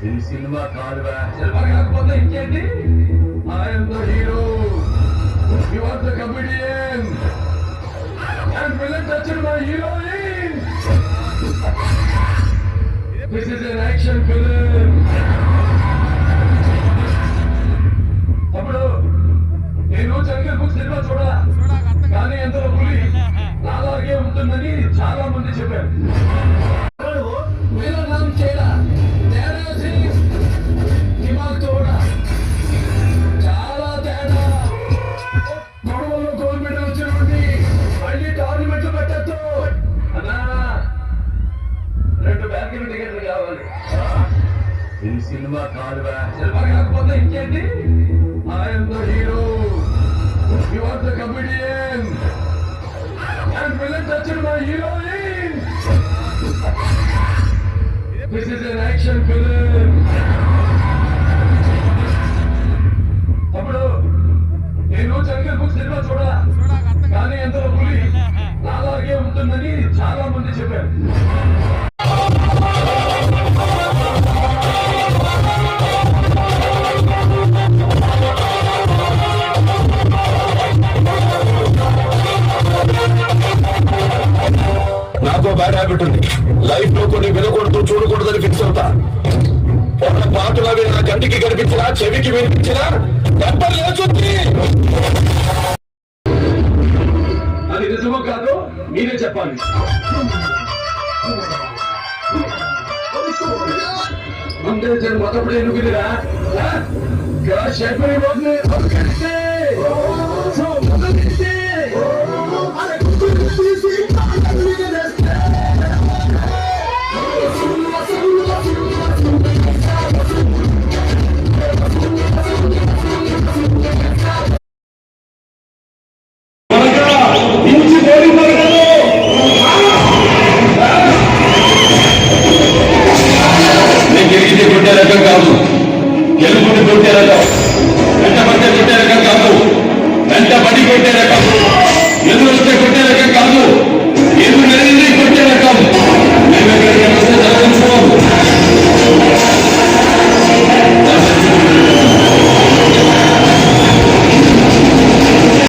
ఈ cinema కాదువా cinema కాకపోతే ఇంకేంటి I'm the hero you are the comedian and villain touched my heroine this is an action film అప్పుడు నేను జంగల్ book cinema చూడాలా కానీ అందులో పులి నాలాగే ఉంటుందని చాలా మంది చెప్పారు मेरा नाम चेड़ा तेरा सिंह दिमाग तोड़ा చాలా తేడా గొడవల్లో గోల్ మెడల్ వచ్చినోడి మళ్ళీ టోర్నమెంట్ పెట్టద్దు అన్నా 2 బ్యాంకులు టికెట్లు కావాలి ఈ సినిమా కాదువా సినిమా కాకపోతే ఇంకేంటి I'm the hero you are the comedian and villain touched my heroine This is an action film. అప్పుడు నేను జంగల్ బుక్ సినిమా చూడాలా కానీ అందులో పులి నాలాగే ఉంటుందని చాలా మంది చెప్పారు నాకు బ్యాడ్ హ్యాబిట్ ఉంది లైఫ్ లో కొన్ని వినకూడదు చూడకూడదని ఫిక్స్ అవుతా ఒక పాటలు అవి నా కంటికి కనిపించినా చెవికి వినిపించినా దెబ్బలు లేచుంది అది నిజమో కాదు మీరే చెప్పాలి ముందే మొదప్పుడు ఎందుకురా చెప్పని నేను గెలిగితే కొట్టే రకం కాదు గెలుపుని కొట్టే రకం